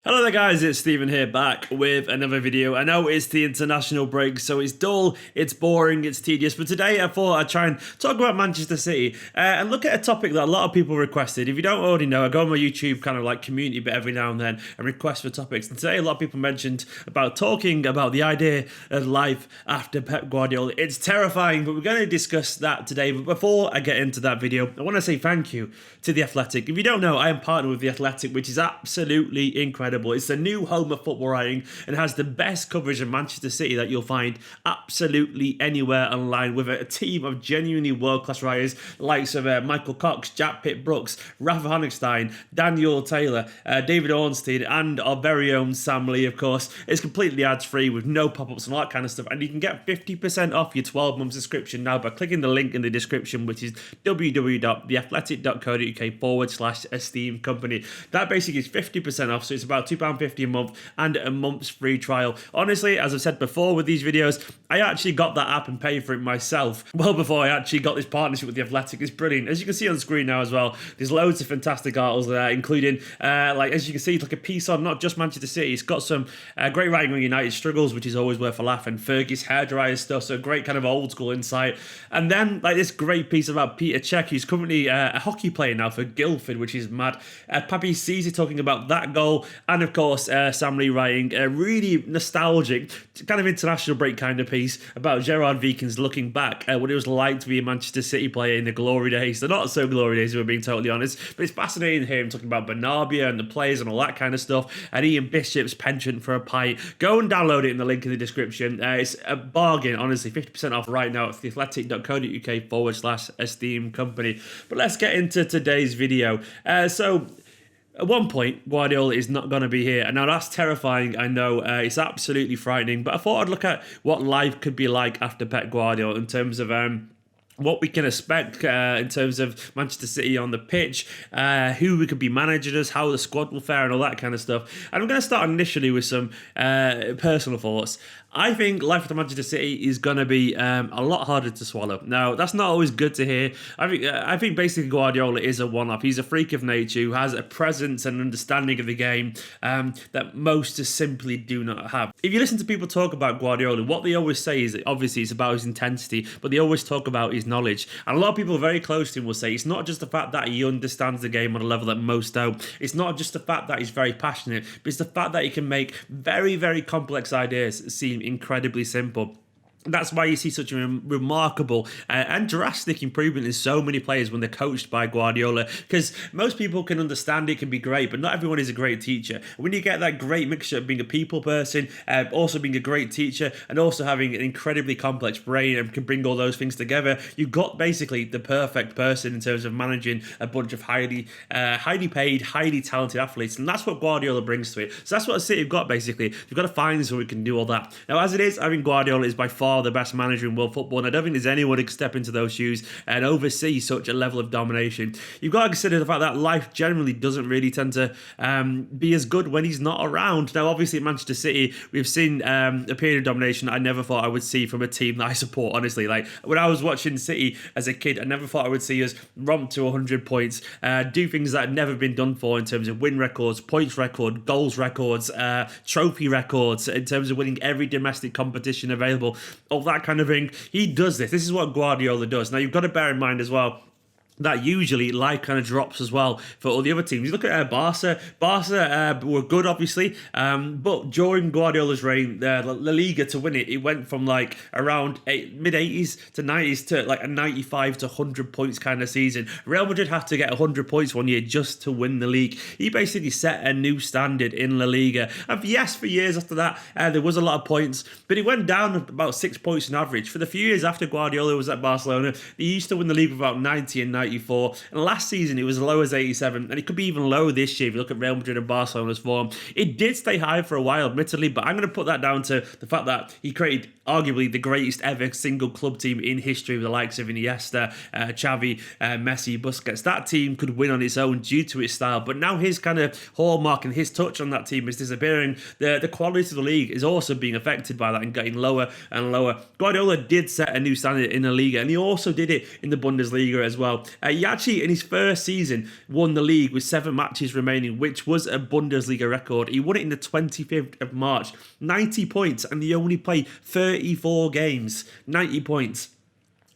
Hello there guys, it's Stephen here back with another video. I know it's the international break, so it's dull, it's boring, it's tedious, but today I thought I'd try and talk about Manchester City and look at a topic that a lot of people requested. If you don't already know, I go on my YouTube kind of like community bit every now and then and request for topics, and today a lot of people mentioned about talking about the idea of life after Pep Guardiola. It's terrifying, but we're going to discuss that today. But before I get into that video, I want to say thank you to The Athletic. If you don't know, I am partnered with The Athletic, which is absolutely incredible. It's the new home of football writing and has the best coverage of Manchester City that you'll find absolutely anywhere online, with a team of genuinely world-class writers, the likes of Michael Cox, Jack Pitt-Brooks, Rafa Honigstein, Daniel Taylor, David Ornstein, and our very own Sam Lee, of course. It's completely ads-free with no pop-ups and all that kind of stuff, and you can get 50% off your 12-month subscription now by clicking the link in the description, which is www.theathletic.co.uk/Esteemed Kompany. That basically is 50% off, so it's about £2.50 a month and a month's free trial. Honestly, as I've said before with these videos, I actually got that app and paid for it myself well before I actually got this partnership with The Athletic. It's brilliant. As you can see on the screen now as well, there's loads of fantastic articles there, including, like as you can see, like a piece on not just Manchester City. It's got some great writing on United struggles, which is always worth a laugh, and Fergie's hairdryer stuff, so great kind of old school insight. And then like this great piece about Peter Cech, who's currently a hockey player now for Guildford, which is mad. Papi Cisse talking about that goal, and of course Sam Lee writing a really nostalgic kind of international break kind of piece about Gerard Vikings looking back at what it was like to be a Manchester City player in the glory days. They're not so glory days, if we're being totally honest, but it's fascinating to hear him talking about Bernabia and the players and all that kind of stuff, and Ian Bishop's penchant for a pint. Go and download it in the link in the description. It's a bargain, honestly, 50% off right now at theathletic.co.uk/Esteemed Kompany. But let's get into today's video. At one point, Guardiola is not going to be here. And now that's terrifying, I know. It's absolutely frightening. But I thought I'd look at what life could be like after Pep Guardiola in terms of what we can expect in terms of Manchester City on the pitch, who we could be managing us, how the squad will fare, and all that kind of stuff. And I'm going to start initially with some personal thoughts. I think life at Manchester City is going to be a lot harder to swallow. Now, that's not always good to hear. I think basically Guardiola is a one-off. He's a freak of nature who has a presence and understanding of the game that most just simply do not have. If you listen to people talk about Guardiola, what they always say is that obviously it's about his intensity, but they always talk about his knowledge. And a lot of people very close to him will say it's not just the fact that he understands the game on a level that most don't. It's not just the fact that he's very passionate, but it's the fact that he can make very, very complex ideas seem incredibly simple. That's why you see such a remarkable and drastic improvement in so many players when they're coached by Guardiola, because most people can understand it can be great, but not everyone is a great teacher. When you get that great mixture of being a people person, also being a great teacher, and also having an incredibly complex brain and can bring all those things together, you've got basically the perfect person in terms of managing a bunch of highly paid, highly talented athletes, and that's what Guardiola brings to it. So that's what City have got basically. You've got to find someone who can do all that. Now, as it is, I think Guardiola is by far the best manager in world football, and I don't think there's anyone who can step into those shoes and oversee such a level of domination. You've got to consider the fact that life generally doesn't really tend to be as good when he's not around. Now, obviously at Manchester City, we've seen a period of domination I never thought I would see from a team that I support, honestly. Like, when I was watching City as a kid, I never thought I would see us romp to 100 points, do things that had never been done for in terms of win records, points record, goals records, trophy records, in terms of winning every domestic competition available, all that kind of thing. He does this. This is what Guardiola does. Now, you've got to bear in mind as well that usually life kind of drops as well for all the other teams. You look at Barca. Barca were good, obviously, but during Guardiola's reign, La Liga, to win it, it went from like around mid-80s to 90s to like a 95 to 100 points kind of season. Real Madrid had to get 100 points one year just to win the league. He basically set a new standard in La Liga. And yes, for years after that, there was a lot of points, but it went down about 6 points on average. For the few years after Guardiola was at Barcelona, they used to win the league with about 90 and 94. And last season it was as low as 87, and it could be even lower this year if you look at Real Madrid and Barcelona's form. It did stay high for a while, admittedly, but I'm going to put that down to the fact that he created arguably the greatest ever single club team in history, with the likes of Iniesta, Xavi, Messi, Busquets. That team could win on its own due to its style, but now his kind of hallmark and his touch on that team is disappearing. The quality of the league is also being affected by that and getting lower and lower. Guardiola did set a new standard in the Liga, and he also did it in the Bundesliga as well. He actually, in his first season, won the league with 7 matches remaining, which was a Bundesliga record. He won it in the 25th of March. 90 points, and he only played 34 games. 90 points.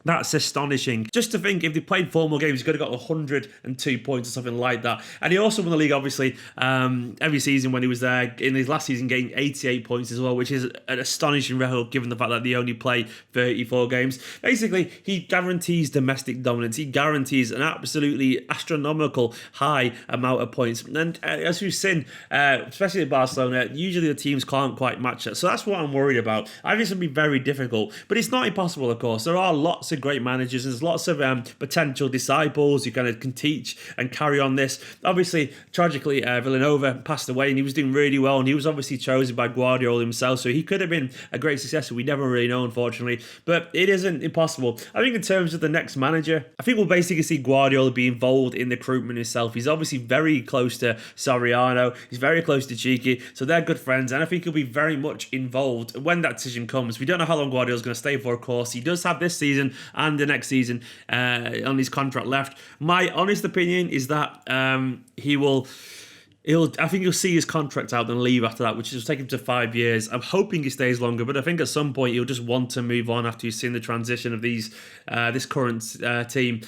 That's astonishing. Just to think, if they played 4 more games, he could have got 102 points or something like that. And he also won the league, obviously, every season when he was there. In his last season, getting 88 points as well, which is an astonishing record given the fact that they only play 34 games. Basically, he guarantees domestic dominance. He guarantees an absolutely astronomical high amount of points. And as we've seen, especially at Barcelona, usually the teams can't quite match it. So that's what I'm worried about. I think it's going to be very difficult. But it's not impossible, of course. There are lots of great managers. There's lots of potential disciples who kind of can teach and carry on this. Obviously, tragically, Villanova passed away and he was doing really well, and he was obviously chosen by Guardiola himself, so he could have been a great successor. We never really know, unfortunately, but it isn't impossible. I think in terms of the next manager, I think we'll basically see Guardiola be involved in the recruitment himself. He's obviously very close to Soriano, he's very close to Cheeky, so they're good friends, and I think he'll be very much involved when that decision comes. We don't know how long Guardiola's going to stay for, of course. He does have this season and the next season on his contract left. My honest opinion is that I think you'll see his contract out and leave after that, which will take him to 5 years. I'm hoping he stays longer, but I think at some point he'll just want to move on after he's seen the transition of this current team.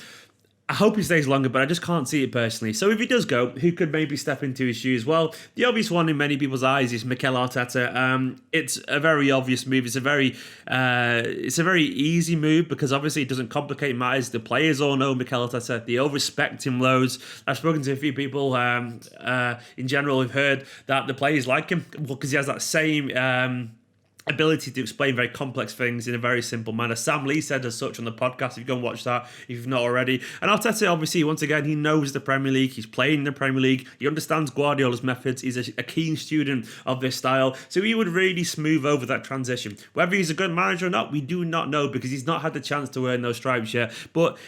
I hope he stays longer, but I just can't see it personally. So if he does go, who could maybe step into his shoes? Well, the obvious one in many people's eyes is Mikel Arteta. It's a very obvious move. It's a very easy move because obviously it doesn't complicate matters. The players all know Mikel Arteta. They all respect him loads. I've spoken to a few people in general who've heard that the players like him because he has that same ability to explain very complex things in a very simple manner. Sam Lee said as such on the podcast. If you go and watch that, if you've not already. And Arteta, obviously, once again, he knows the Premier League. He's playing in the Premier League. He understands Guardiola's methods. He's a keen student of this style. So he would really smooth over that transition. Whether he's a good manager or not, we do not know because he's not had the chance to earn those stripes yet. But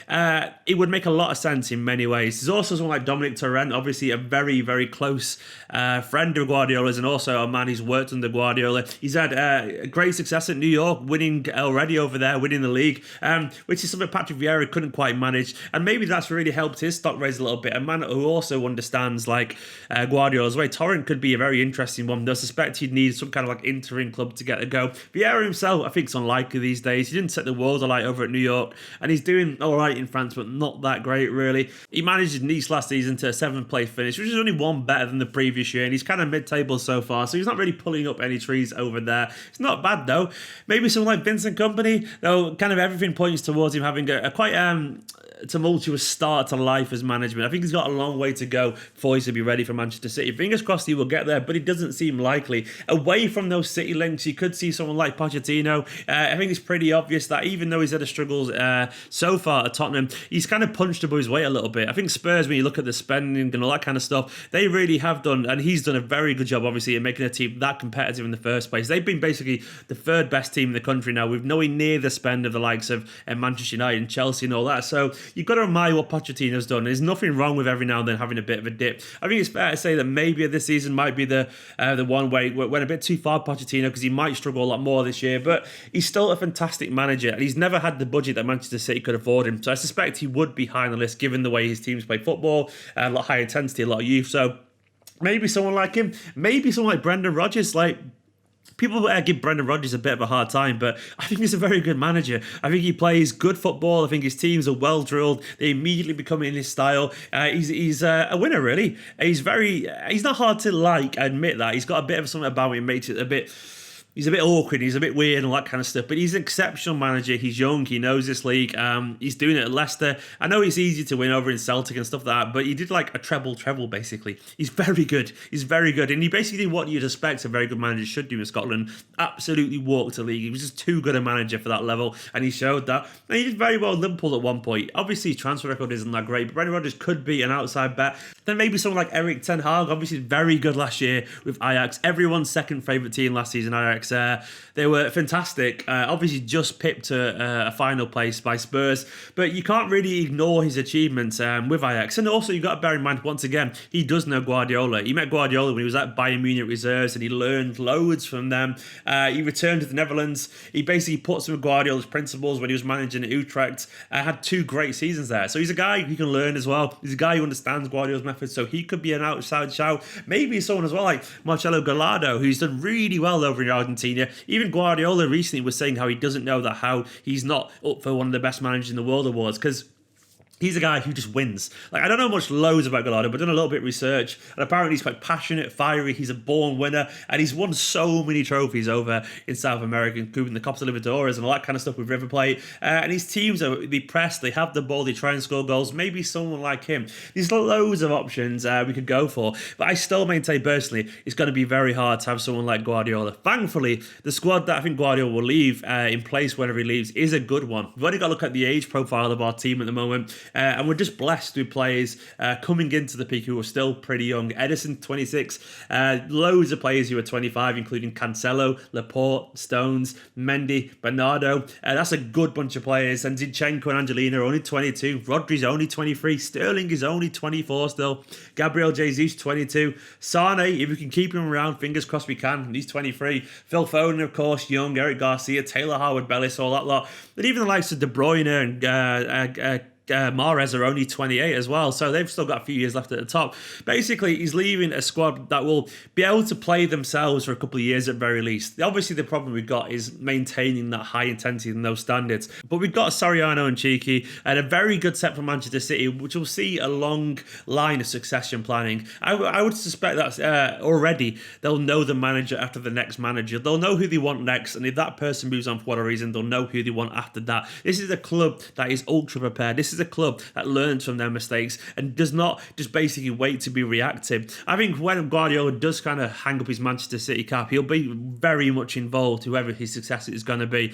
it would make a lot of sense in many ways. There's also someone like Dominic Torrent, obviously a very, very close friend of Guardiola's and also a man who's worked under Guardiola. He's had great success at New York, winning already over there, winning the league, which is something Patrick Vieira couldn't quite manage, and maybe that's really helped his stock raise a little bit. A man who also understands Guardiola's way. Torrent could be a very interesting one, though I suspect he'd need some kind of interim club to get a go. Vieira himself, I think, is unlikely these days. He didn't set the world alight over at New York, and he's doing all right in France, but not that great, really. He managed Nice last season to a 7th place finish, which is only one better than the previous year, and he's kind of mid-table so far, so he's not really pulling up any trees over there. It's not bad, though. Maybe someone like Vincent Kompany, though kind of everything points towards him having a quite tumultuous start to life as management. I think he's got a long way to go before he's to be ready for Manchester City. Fingers crossed he will get there, but it doesn't seem likely. Away from those City links, you could see someone like Pochettino. I think it's pretty obvious that even though he's had a struggles so far at Tottenham, he's kind of punched above his weight a little bit. I think Spurs, when you look at the spending and all that kind of stuff, they really have done, and he's done a very good job, obviously, in making a team that competitive in the first place. They've been basically the third best team in the country now, with nowhere near the spend of the likes of Manchester United and Chelsea and all that. So you've got to admire what Pochettino's done. There's nothing wrong with every now and then having a bit of a dip. I think it's fair to say that maybe this season might be the one way it went a bit too far, Pochettino, because he might struggle a lot more this year, but he's still a fantastic manager, and he's never had the budget that Manchester City could afford him. So I suspect he would be high on the list given the way his teams play football, a lot higher intensity, a lot of youth. So maybe someone like him, maybe someone like Brendan Rodgers. People give Brendan Rodgers a bit of a hard time, but I think he's a very good manager. I think he plays good football. I think his teams are well drilled. They immediately become in his style. He's a winner, really. He's not hard to like. I admit that. He's got a bit of something about him, makes it a bit. He's a bit awkward, he's a bit weird and all that kind of stuff, but he's an exceptional manager. He's young, he knows this league. He's doing it at Leicester. I know it's easy to win over in Celtic and stuff like that, but he did a treble basically. He's very good. He's very good, and he basically did what you'd expect a very good manager should do in Scotland. Absolutely walked the league. He was just too good a manager for that level, and he showed that. And he did very well at Liverpool at one point. Obviously, his transfer record isn't that great, but Brendan Rodgers could be an outside bet. Then maybe someone like Erik ten Hag, obviously very good last year with Ajax. Everyone's second favourite team last season, Ajax. Ajax. They were fantastic. Obviously, just pipped a final place by Spurs, but you can't really ignore his achievements with Ajax. And also, you've got to bear in mind, once again, he does know Guardiola. He met Guardiola when he was at Bayern Munich reserves, and he learned loads from them. He returned to the Netherlands. He basically put some of Guardiola's principles when he was managing at Utrecht. Had 2 great seasons there. So he's a guy who can learn as well. He's a guy who understands Guardiola's methods, so he could be an outside shout. Maybe someone as well like Marcelo Gallardo, who's done really well over in Argentina. Even Guardiola recently was saying how he doesn't know that how he's not up for one of the best managers in the world awards, because he's a guy who just wins. Like, I don't know much loads about Gallardo, but I've done a little bit of research, and apparently he's quite passionate, fiery, he's a born winner, and he's won so many trophies over in South America, including the Copa Libertadores and all that kind of stuff with River Plate. And his teams they press, they have the ball, they try and score goals. Maybe someone like him. There's loads of options we could go for, but I still maintain personally it's going to be very hard to have someone like Guardiola. Thankfully, the squad that I think Guardiola will leave in place whenever he leaves is a good one. We've only got to look at the age profile of our team at the moment. And we're just blessed with players coming into the peak who are still pretty young. Edison, 26. Loads of players who are 25, including Cancelo, Laporte, Stones, Mendy, Bernardo. That's a good bunch of players. And Zinchenko and Angelina are only 22. Rodri's only 23. Sterling is only 24 still. Gabriel Jesus, 22. Sane, if we can keep him around, fingers crossed we can. He's 23. Phil Foden, of course, young. Eric Garcia, Taylor Howard-Bellis, all that lot. But even the likes of De Bruyne and Mahrez are only 28 as well, so they've still got a few years left at the top. Basically, he's leaving a squad that will be able to play themselves for a couple of years at very least. Obviously, the problem we've got is maintaining that high intensity and those standards. But we've got Soriano and Cheeky and a very good set from Manchester City, which will see a long line of succession planning. I would suspect that already they'll know the manager after the next manager. They'll know who they want next, and if that person moves on for whatever reason, they'll know who they want after that. This is a club that is ultra prepared. This is a club that learns from their mistakes and does not just basically wait to be reactive. I think when Guardiola does kind of hang up his Manchester City cap, he'll be very much involved, whoever his successor is going to be.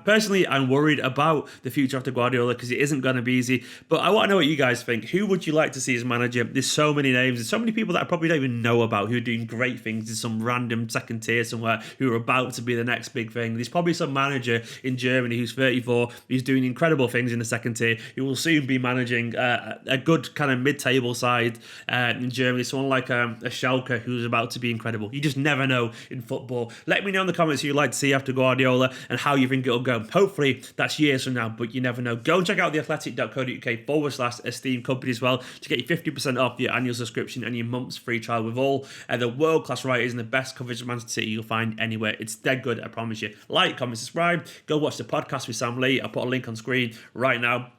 Personally, I'm worried about the future after Guardiola because it isn't going to be easy, but I want to know what you guys think. Who would you like to see as manager? There's so many names, there's so many people that I probably don't even know about who are doing great things in some random second tier somewhere who are about to be the next big thing. There's probably some manager in Germany who's 34, who's doing incredible things in the second tier, who will soon be managing a good kind of mid-table side in Germany. Someone like a Schalke who's about to be incredible. You just never know in football. Let me know in the comments who you'd like to see after Guardiola and how you think it'll go. Hopefully that's years from now, but you never know. Go and check out theathletic.co.uk/esteemed Kompany as well to get you 50% off your annual subscription and your month's free trial with all the world-class writers and the best coverage of Manchester City you'll find anywhere. It's dead good, I promise you. Like, comment, subscribe. Go watch the podcast with Sam Lee. I'll put a link on screen right now.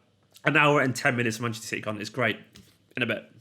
An hour and 10 minutes of Manchester City content. It's great. In a bit.